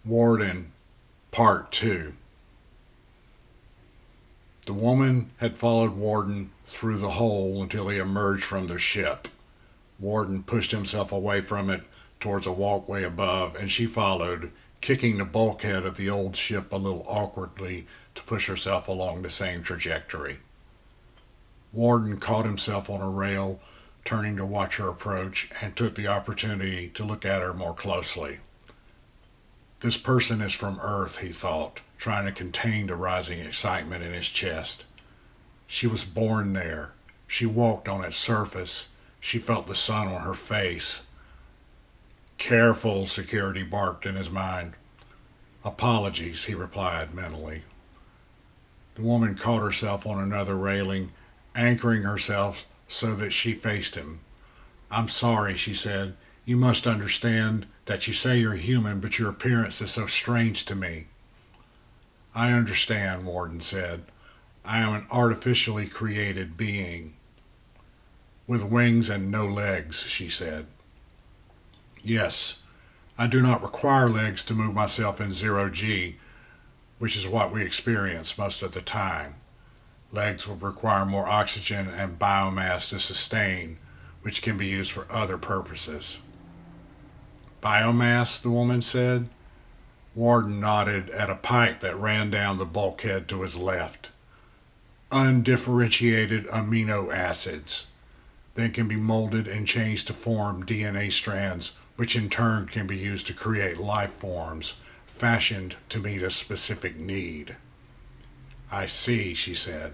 Warden, Part 2. The woman had followed Warden through the hole until he emerged from the ship. Warden pushed himself away from it towards a walkway above, and she followed, kicking the bulkhead of the old ship a little awkwardly to push herself along the same trajectory. Warden caught himself on a rail, turning to watch her approach, and took the opportunity to look at her more closely. This person is from Earth, he thought, trying to contain the rising excitement in his chest. She was born there. She walked on its surface. She felt the sun on her face. Careful, security barked in his mind. Apologies, he replied mentally. The woman caught herself on another railing, anchoring herself so that she faced him. I'm sorry, she said. You must understand that you say you're human, but your appearance is so strange to me. I understand, Warden said. I am an artificially created being. With wings and no legs, she said. Yes, I do not require legs to move myself in zero-G, which is what we experience most of the time. Legs would require more oxygen and biomass to sustain, which can be used for other purposes. Biomass, the woman said. Warden nodded at a pipe that ran down the bulkhead to his left. Undifferentiated amino acids. They can be molded and changed to form DNA strands, which in turn can be used to create life forms, fashioned to meet a specific need. I see, she said.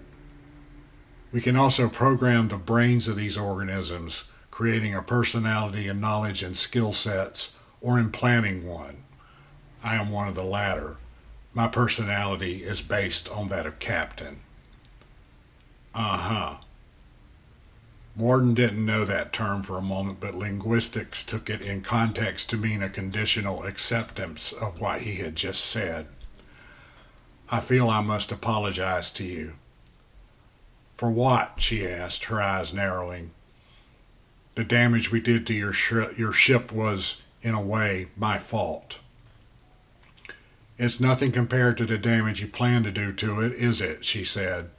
We can also program the brains of these organisms, creating a personality and knowledge and skill sets, or implanting one. I am one of the latter. My personality is based on that of Captain. Uh-huh. Warden didn't know that term for a moment, but linguistics took it in context to mean a conditional acceptance of what he had just said. I feel I must apologize to you. For what? She asked, her eyes narrowing. The damage we did to your ship was, in a way, my fault. It's nothing compared to the damage you plan to do to it, is it? She said.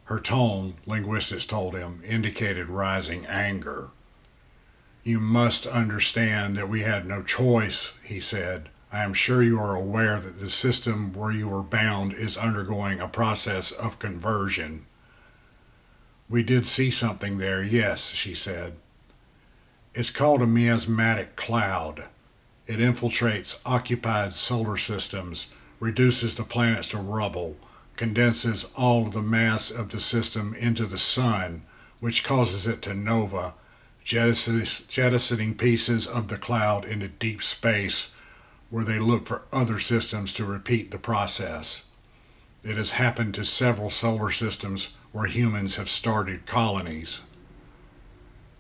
Her tone, linguistics told him, indicated rising anger. You must understand that we had no choice, he said. I am sure you are aware that the system where you are bound is undergoing a process of conversion. We did see something there, yes, she said. It's called a miasmatic cloud. It infiltrates occupied solar systems, reduces the planets to rubble, condenses all of the mass of the system into the sun, which causes it to nova, jettisoning pieces of the cloud into deep space, where they look for other systems to repeat the process. It has happened to several solar systems where humans have started colonies.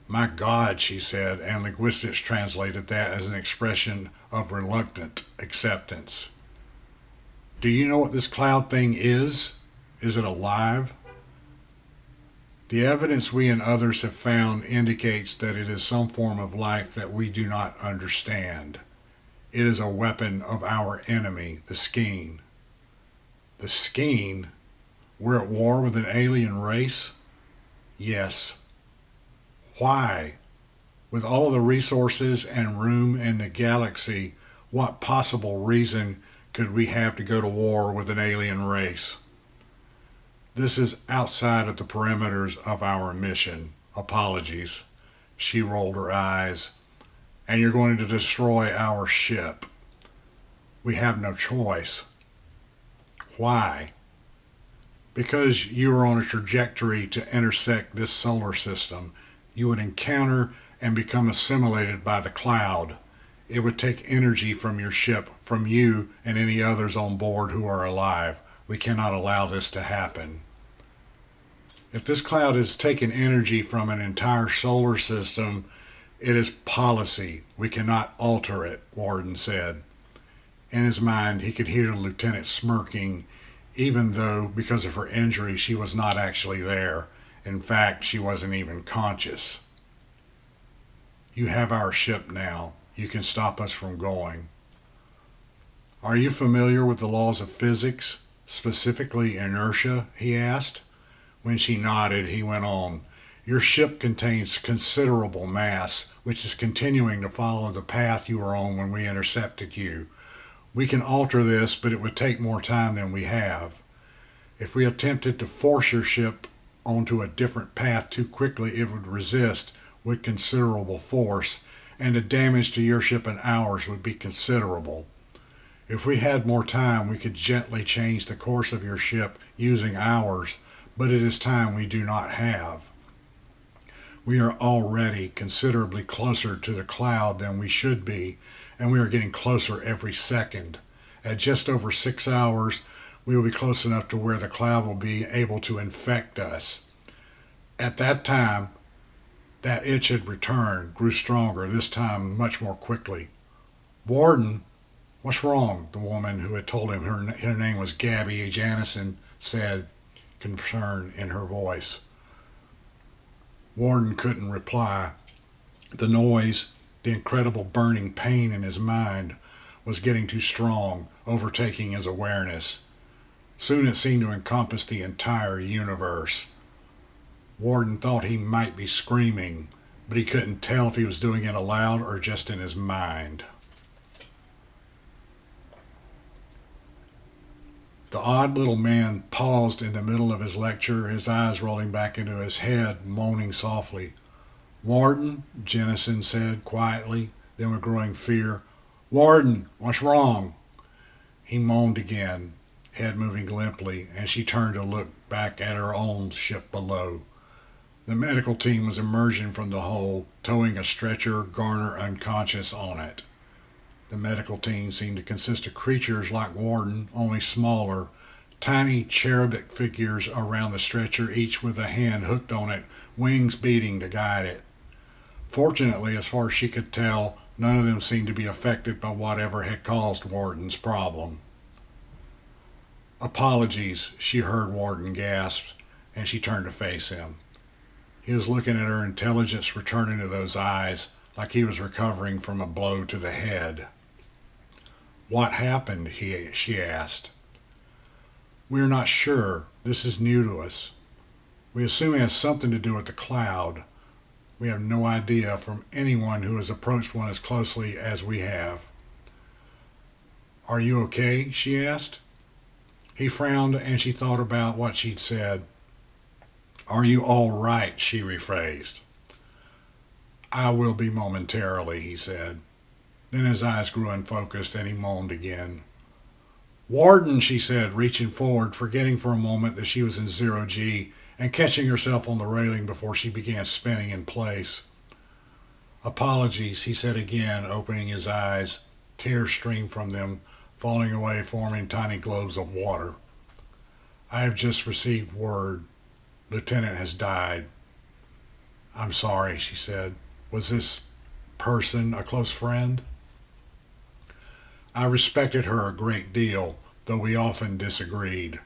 My God, she said, and linguistics translated that as an expression of reluctant acceptance. Do you know what this cloud thing is? Is it alive? The evidence we and others have found indicates that it is some form of life that we do not understand. It is a weapon of our enemy, the Skeen. The Skeen? We're at war with an alien race? Yes. Why? With all the resources and room in the galaxy, what possible reason could we have to go to war with an alien race? This is outside of the perimeters of our mission. Apologies. She rolled her eyes. And you're going to destroy our ship. We have no choice. Why? Because you are on a trajectory to intersect this solar system. You would encounter and become assimilated by the cloud. It would take energy from your ship, from you and any others on board who are alive. We cannot allow this to happen. If this cloud is taking energy from an entire solar system, it is policy. We cannot alter it, Warden said. In his mind, he could hear the lieutenant smirking, even though, because of her injury, she was not actually there. In fact, she wasn't even conscious. You have our ship now. You can stop us from going. Are you familiar with the laws of physics, specifically inertia? He asked. When she nodded, he went on. Your ship contains considerable mass, which is continuing to follow the path you were on when we intercepted you. We can alter this, but it would take more time than we have. If we attempted to force your ship onto a different path too quickly, it would resist with considerable force, and the damage to your ship and ours would be considerable. If we had more time, we could gently change the course of your ship using ours, but it is time we do not have. We are already considerably closer to the cloud than we should be, and we are getting closer every second. At just over 6 hours, we will be close enough to where the cloud will be able to infect us. At that time, that itch had returned, grew stronger, this time much more quickly. Warden, what's wrong? The woman who had told him her name was Gabby Janison said, concern in her voice. Warden couldn't reply. The noise, the incredible burning pain in his mind, was getting too strong, overtaking his awareness. Soon it seemed to encompass the entire universe. Warden thought he might be screaming, but he couldn't tell if he was doing it aloud or just in his mind. The odd little man paused in the middle of his lecture, his eyes rolling back into his head, moaning softly. Warden, Janison said quietly, then with growing fear. Warden, what's wrong? He moaned again, head moving limply, and she turned to look back at her own ship below. The medical team was emerging from the hole, towing a stretcher, Garner unconscious on it. The medical team seemed to consist of creatures like Warden, only smaller, tiny cherubic figures around the stretcher, each with a hand hooked on it, wings beating to guide it. Fortunately, as far as she could tell, none of them seemed to be affected by whatever had caused Warden's problem. Apologies, she heard Warden gasp, and she turned to face him. He was looking at her, intelligence returning to those eyes, like he was recovering from a blow to the head. What happened? She asked. We are not sure. This is new to us. We assume it has something to do with the cloud. We have no idea from anyone who has approached one as closely as we have. Are you okay? She asked. He frowned, and she thought about what she'd said. Are you all right? She rephrased. I will be momentarily, he said. Then his eyes grew unfocused, and he moaned again. Warden, she said, reaching forward, forgetting for a moment that she was in 0G, and catching herself on the railing before she began spinning in place. Apologies, he said again, opening his eyes. Tears streamed from them, falling away, forming tiny globes of water. I have just received word. Lieutenant has died. I'm sorry, she said. Was this person a close friend? I respected her a great deal, though we often disagreed.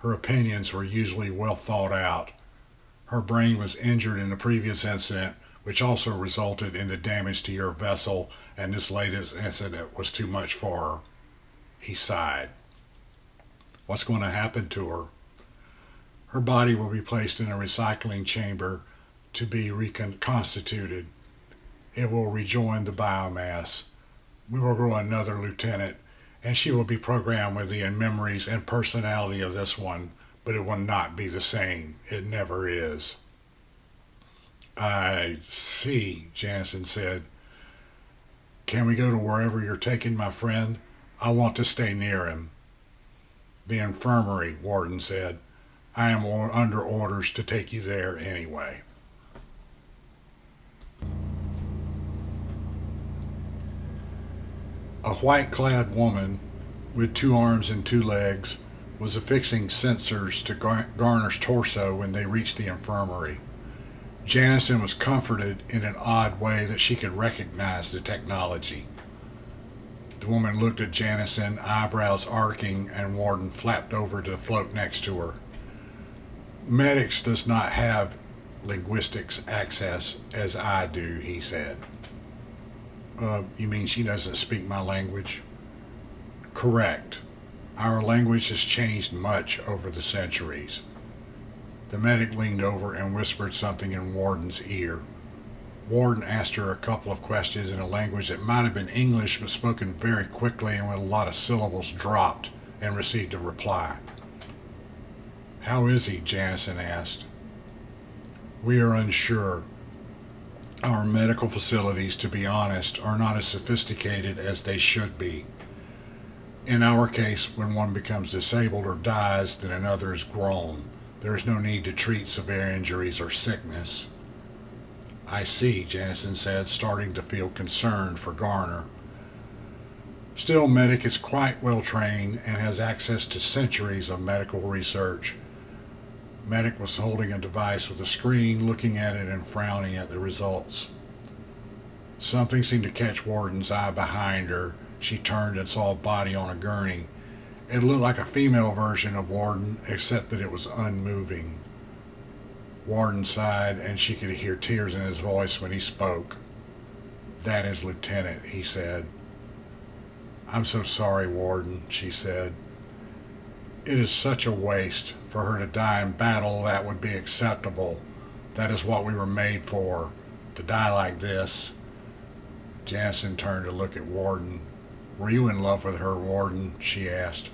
Her opinions were usually well thought out. Her brain was injured in the previous incident, which also resulted in the damage to your vessel, and this latest incident was too much for her. He sighed. What's going to happen to her? Her body will be placed in a recycling chamber to be reconstituted. It will rejoin the biomass. We will grow another lieutenant, and she will be programmed with the memories and personality of this one, but it will not be the same. It never is. I see, Janison said. Can we go to wherever you're taking my friend? I want to stay near him. The infirmary, Warden said. I am under orders to take you there anyway. A white-clad woman with 2 arms and 2 legs was affixing sensors to Garner's torso when they reached the infirmary. Janison was comforted in an odd way that she could recognize the technology. The woman looked at Janison, eyebrows arcing, and Warden flapped over to the float next to her. Medics does not have linguistics access as I do, he said. You mean she doesn't speak my language? Correct. Our language has changed much over the centuries. The medic leaned over and whispered something in Warden's ear. Warden asked her a couple of questions in a language that might have been English but spoken very quickly and with a lot of syllables dropped, and received a reply. "How is he?" Janison asked. "We are unsure. Our medical facilities, to be honest, are not as sophisticated as they should be. In our case, when one becomes disabled or dies, then another is grown. There is no need to treat severe injuries or sickness." "I see," Janison said, starting to feel concerned for Garner. Still, Medic is quite well trained and has access to centuries of medical research. Medic was holding a device with a screen, looking at it and frowning at the results. Something seemed to catch Warden's eye behind her. She turned and saw a body on a gurney. It looked like a female version of Warden, except that it was unmoving. Warden sighed, and she could hear tears in his voice when he spoke. "That is Lieutenant," he said. "I'm so sorry, Warden," she said. "It is such a waste. For her to die in battle, that would be acceptable. That is what we were made for, to die like this." Janison turned to look at Warden. "Were you in love with her, Warden?" she asked.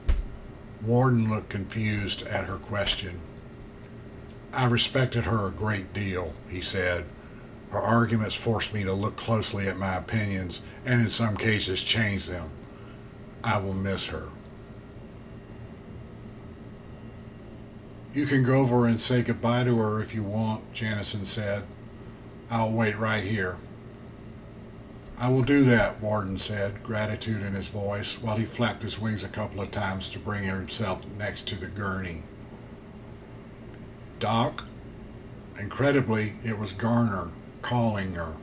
Warden looked confused at her question. "I respected her a great deal," he said. "Her arguments forced me to look closely at my opinions and in some cases change them. I will miss her." "You can go over and say goodbye to her if you want," Janison said. "I'll wait right here." "I will do that," Warden said, gratitude in his voice, while he flapped his wings a couple of times to bring himself next to the gurney. "Doc?" Incredibly, it was Garner calling her.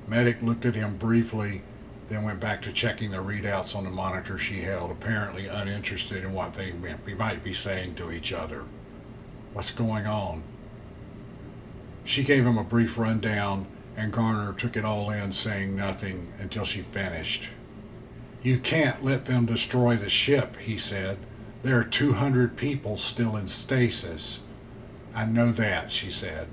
Medic looked at him briefly, then went back to checking the readouts on the monitor she held, apparently uninterested in what they might be saying to each other. "What's going on?" She gave him a brief rundown, and Garner took it all in, saying nothing until she finished. "You can't let them destroy the ship," he said. "There are 200 people still in stasis." "I know that," she said.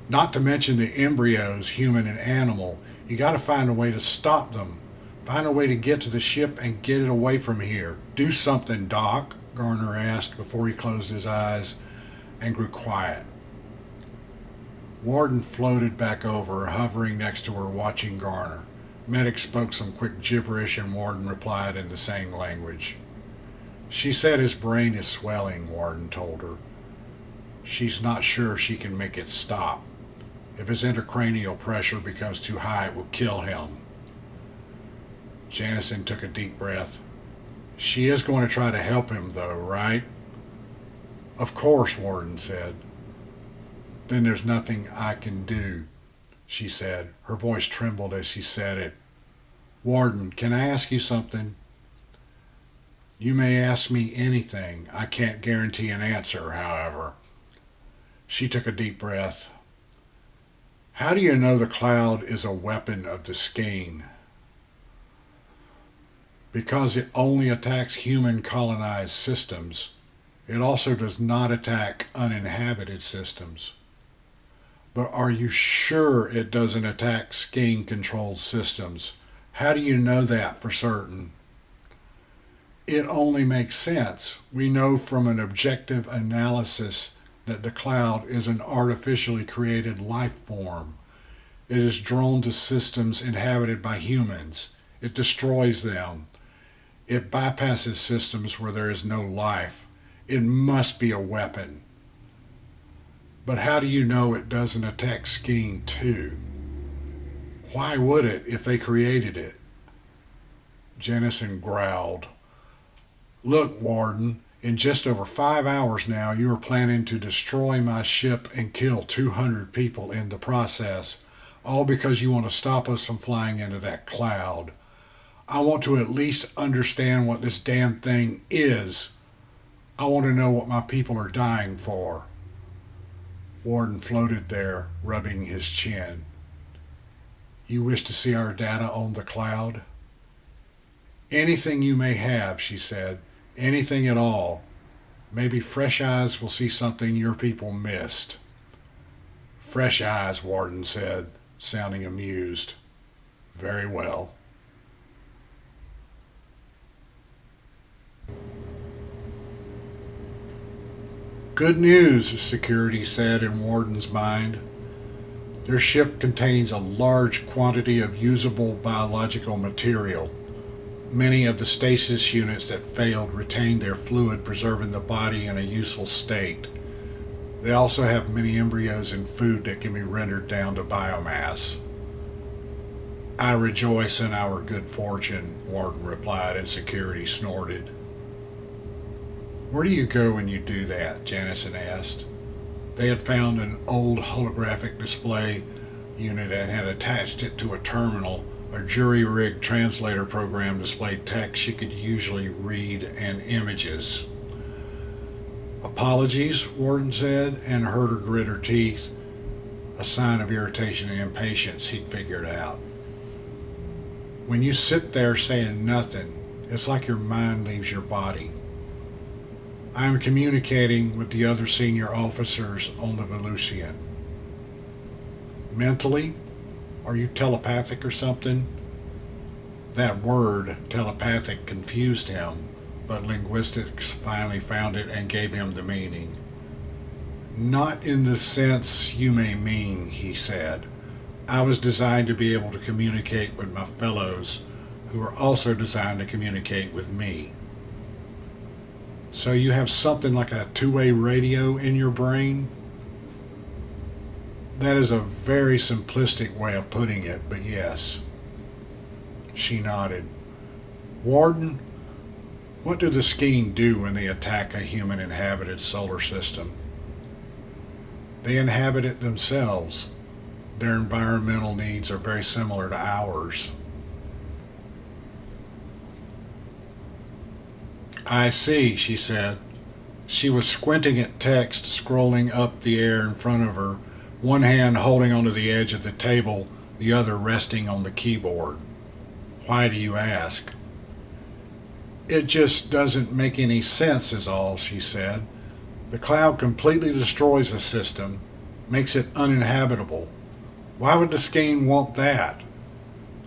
"Not to mention the embryos, human and animal. You got to find a way to stop them. Find a way to get to the ship and get it away from here. Do something, Doc," Garner asked before he closed his eyes and grew quiet. Warden floated back over, hovering next to her, watching Garner. Medic spoke some quick gibberish, and Warden replied in the same language. "She said his brain is swelling," Warden told her. "She's not sure she can make it stop. If his intracranial pressure becomes too high, it will kill him." Janison took a deep breath. "She is going to try to help him, though, right?" "Of course," Warden said. "Then there's nothing I can do," she said. Her voice trembled as she said it. "Warden, can I ask you something?" "You may ask me anything. I can't guarantee an answer, however." She took a deep breath. "How do you know the cloud is a weapon of the Skeen?" "Because it only attacks human colonized systems. It also does not attack uninhabited systems." "But are you sure it doesn't attack Skeen-controlled systems? How do you know that for certain?" "It only makes sense. We know from an objective analysis that the cloud is an artificially created life form. It is drawn to systems inhabited by humans. It destroys them. It bypasses systems where there is no life. It must be a weapon." "But how do you know it doesn't attack Skeen too? Why would it if they created it?" Janison growled. "Look, Warden, in just over 5 hours now, you are planning to destroy my ship and kill 200 people in the process, all because you want to stop us from flying into that cloud. I want to at least understand what this damn thing is. I want to know what my people are dying for." Warden floated there, rubbing his chin. "You wish to see our data on the cloud?" Anything you may have, she said. Anything at all. Maybe fresh eyes will see something your people missed. Fresh eyes, Warden said, sounding amused. Very well. Good news, security said in Warden's mind. Their ship contains a large quantity of usable biological material. Many of the stasis units that failed retained their fluid, preserving the body in a useful state. They also have many embryos and food that can be rendered down to biomass. I rejoice in our good fortune, Warden replied, and security snorted. Where do you go when you do that? Janison asked. They had found an old holographic display unit and had attached it to a terminal. A jury-rigged translator program displayed text she could usually read and images. Apologies, Warden said, and heard her grit her teeth, a sign of irritation and impatience he'd figured out. When you sit there saying nothing, it's like your mind leaves your body. I am communicating with the other senior officers on the Velusian. Mentally? Are you telepathic or something? That word, telepathic, confused him, but linguistics finally found it and gave him the meaning. Not in the sense you may mean, he said. I was designed to be able to communicate with my fellows, who are also designed to communicate with me. So you have something like a two-way radio in your brain? That is a very simplistic way of putting it, but yes. She nodded. Warden, what do the Skeen do when they attack a human-inhabited solar system? They inhabit it themselves. Their environmental needs are very similar to ours. I see, she said. She was squinting at text scrolling up the air in front of her, one hand holding onto the edge of the table, the other resting on the keyboard. Why do you ask? It just doesn't make any sense is all, she said. The cloud completely destroys the system, makes it uninhabitable. Why would the Skeen want that?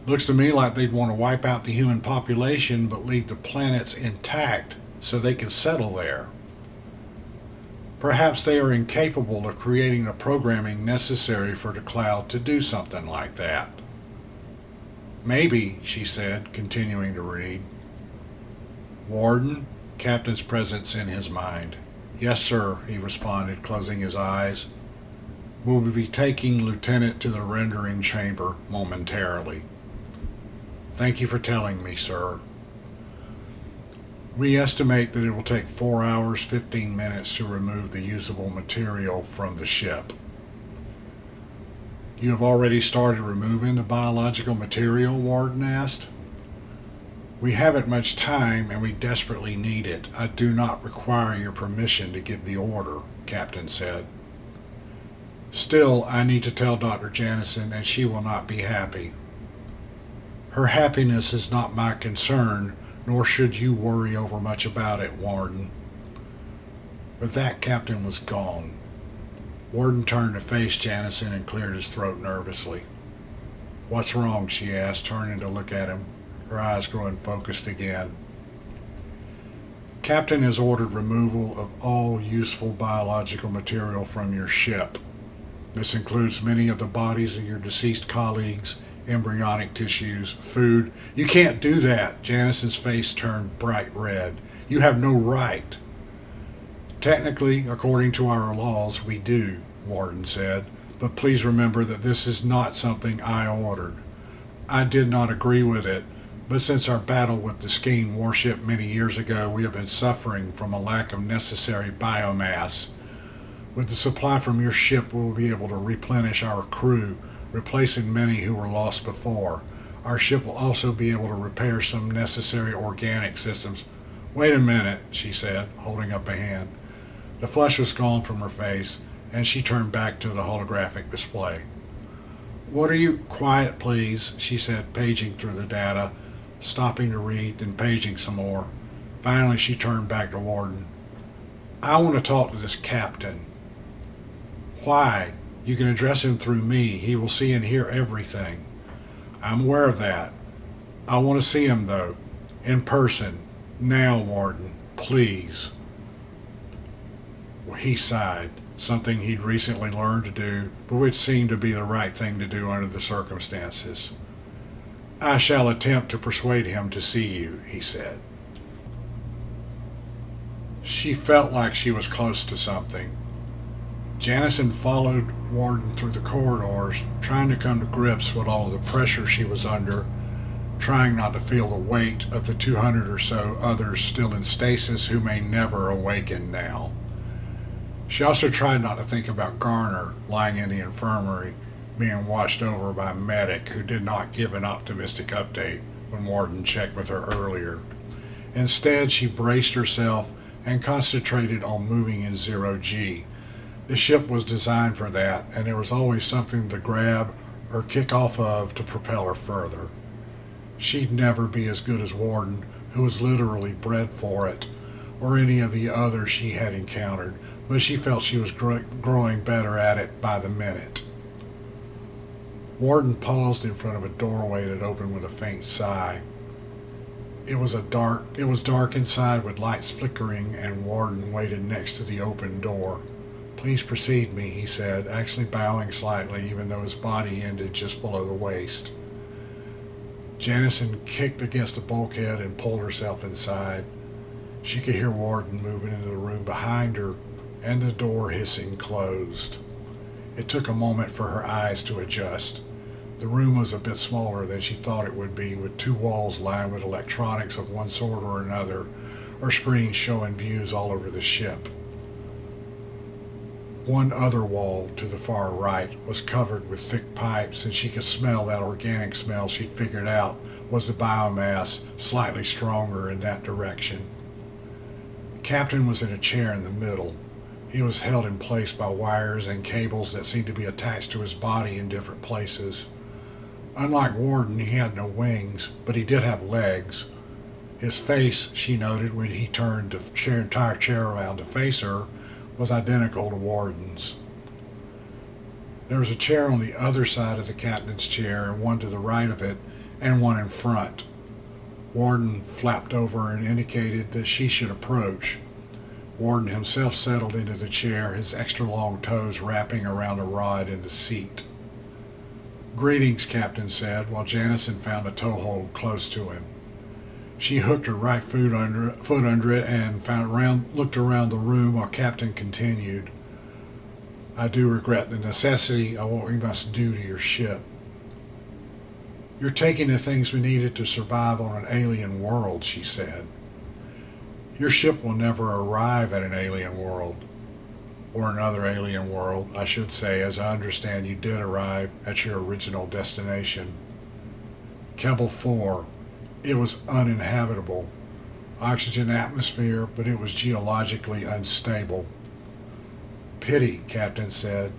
Looks to me like they'd want to wipe out the human population but leave the planets intact so they can settle there. Perhaps they are incapable of creating the programming necessary for the cloud to do something like that. Maybe, she said, continuing to read. Warden, Captain's presence in his mind. Yes, sir, he responded, closing his eyes. We'll be taking Lieutenant to the rendering chamber momentarily. Thank you for telling me, sir. We estimate that it will take 4 hours, 15 minutes to remove the usable material from the ship. You have already started removing the biological material, Warden asked. We haven't much time and we desperately need it. I do not require your permission to give the order, Captain said. Still, I need to tell Dr. Janison and she will not be happy. Her happiness is not my concern, nor should you worry over much about it, Warden. But that captain was gone. Warden turned to face Janison and cleared his throat nervously. What's wrong? She asked, turning to look at him, her eyes growing focused again. Captain has ordered removal of all useful biological material from your ship. This includes many of the bodies of your deceased colleagues, embryonic tissues, food. You can't do that. Janison's face turned bright red. You have no right. Technically, according to our laws, we do, Warden said, but please remember that this is not something I ordered. I did not agree with it, but since our battle with the Skeen warship many years ago, we have been suffering from a lack of necessary biomass. With the supply from your ship, we will be able to replenish our crew, replacing many who were lost before. Our ship will also be able to repair some necessary organic systems. Wait a minute, she said, holding up a hand. The flush was gone from her face, and she turned back to the holographic display. What are you... Quiet, please, she said, paging through the data. stopping to read, then paging some more. Finally, she turned back to Warden. I want to talk to this captain. Why? You can address him through me. He will see and hear everything. I'm aware of that. I want to see him, though. In person. Now, Warden. Please. He sighed, something he'd recently learned to do, but which seemed to be the right thing to do under the circumstances. I shall attempt to persuade him to see you, he said. She felt like she was close to something. Janison followed Warden through the corridors, trying to come to grips with all of the pressure she was under, trying not to feel the weight of the 200 or so others still in stasis who may never awaken now. She also tried not to think about Garner lying in the infirmary, being watched over by a medic who did not give an optimistic update when Warden checked with her earlier. Instead, she braced herself and concentrated on moving in 0G. The ship was designed for that, and there was always something to grab or kick off of to propel her further. She'd never be as good as Warden, who was literally bred for it, or any of the others she had encountered, but she felt she was growing better at it by the minute. Warden paused in front of a doorway that opened with a faint sigh. It was dark inside with lights flickering, and Warden waited next to the open door. Please precede me, he said, actually bowing slightly even though his body ended just below the waist. Janison kicked against the bulkhead and pulled herself inside. She could hear Warden moving into the room behind her, and the door hissing closed. It took a moment for her eyes to adjust. The room was a bit smaller than she thought it would be, with two walls lined with electronics of one sort or another, or screens showing views all over the ship. One other wall, to the far right, was covered with thick pipes, and she could smell that organic smell she'd figured out was the biomass, slightly stronger in that direction. The captain was in a chair in the middle. He was held in place by wires and cables that seemed to be attached to his body in different places. Unlike Warden, he had no wings, but he did have legs. His face, she noted when he turned the entire chair around to face her, was identical to Warden's. There was a chair on the other side of the captain's chair, and one to the right of it, and one in front. Warden flapped over and indicated that she should approach. Warden himself settled into the chair, his extra long toes wrapping around a rod in the seat. Greetings, Captain said, while Janison found a toehold close to him. She hooked her right foot under it and looked around the room while Captain continued. I do regret the necessity of what we must do to your ship. You're taking the things we needed to survive on an alien world, she said. Your ship will never arrive at an alien world. Or another alien world, I should say, as I understand you did arrive at your original destination. Keble 4. It was uninhabitable. Oxygen atmosphere, but it was geologically unstable. Pity, Captain said.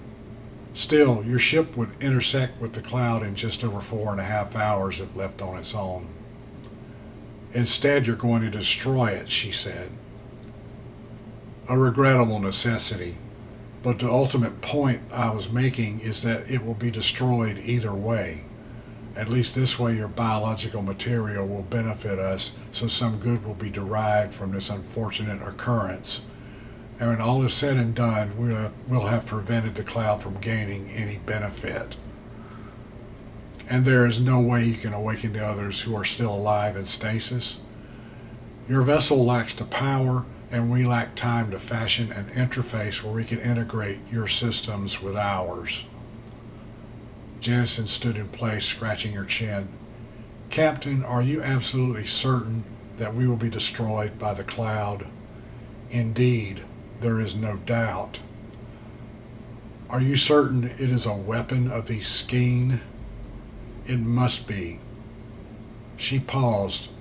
Still, your ship would intersect with the cloud in just over 4.5 hours if left on its own. Instead, you're going to destroy it, she said. A regrettable necessity, but the ultimate point I was making is that it will be destroyed either way. At least this way your biological material will benefit us, so some good will be derived from this unfortunate occurrence. And when all is said and done, we'll have prevented the cloud from gaining any benefit. And there is no way you can awaken the others who are still alive in stasis. Your vessel lacks the power, and we lack time to fashion an interface where we can integrate your systems with ours. Janison stood in place, scratching her chin. Captain, are you absolutely certain that we will be destroyed by the cloud? Indeed, there is no doubt. Are you certain it is a weapon of the Skeen? It must be. She paused,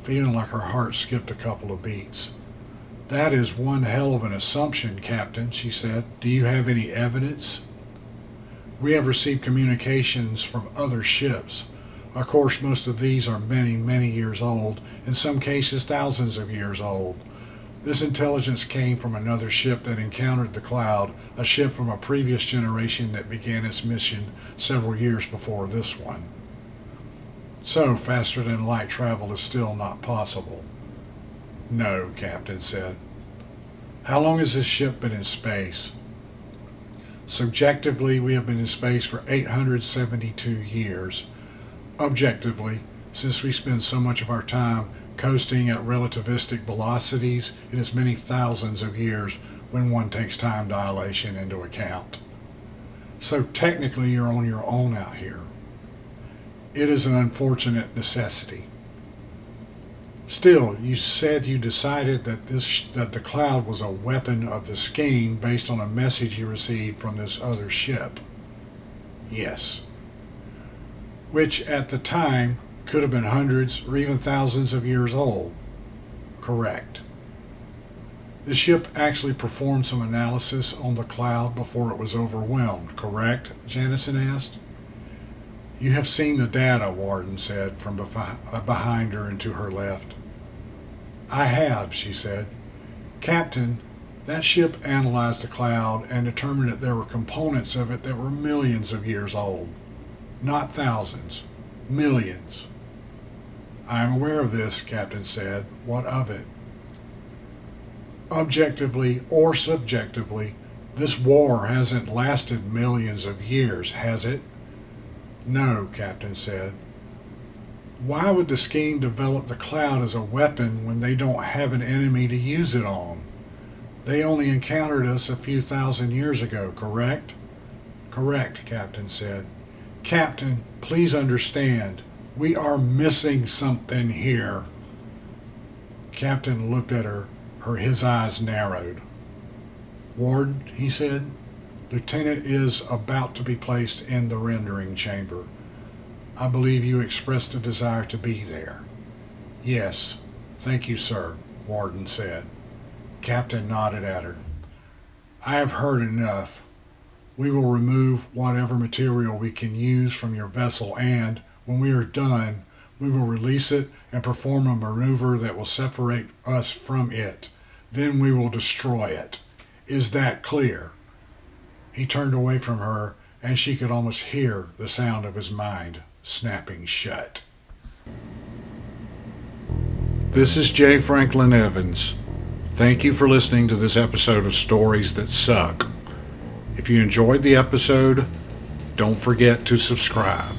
feeling like her heart skipped a couple of beats. That is one hell of an assumption, Captain, she said. Do you have any evidence? We have received communications from other ships. Of course, most of these are many, many years old, in some cases thousands of years old. This intelligence came from another ship that encountered the cloud, a ship from a previous generation that began its mission several years before this one. So, faster than light travel is still not possible. No, Captain said. How long has this ship been in space? Subjectively, we have been in space for 872 years. Objectively, since we spend so much of our time coasting at relativistic velocities, it is many thousands of years when one takes time dilation into account. So technically you're on your own out here. It is an unfortunate necessity. Still, you said you decided that the cloud was a weapon of the scheme based on a message you received from this other ship. Yes. Which at the time could have been hundreds or even thousands of years old. Correct. The ship actually performed some analysis on the cloud before it was overwhelmed, correct? Janison asked. You have seen the data, Warden said from behind her and to her left. I have, she said. Captain, that ship analyzed the cloud and determined that there were components of it that were millions of years old. Not thousands. Millions. I am aware of this, Captain said. What of it? Objectively or subjectively, this war hasn't lasted millions of years, has it? No, Captain said. Why would the scheme develop the cloud as a weapon when they don't have an enemy to use it on? They only encountered us a few thousand years ago, correct? Correct, Captain said. Captain, please understand. We are missing something here. Captain looked at her. His eyes narrowed. Warden, he said, Lieutenant is about to be placed in the rendering chamber. I believe you expressed a desire to be there. Yes, thank you, sir, Warden said. Captain nodded at her. I have heard enough. We will remove whatever material we can use from your vessel and, when we are done, we will release it and perform a maneuver that will separate us from it. Then we will destroy it. Is that clear? He turned away from her, and she could almost hear the sound of his mind snapping shut. This is J. Franklin Evans. Thank you for listening to this episode of Stories That Suck. If you enjoyed the episode, don't forget to subscribe.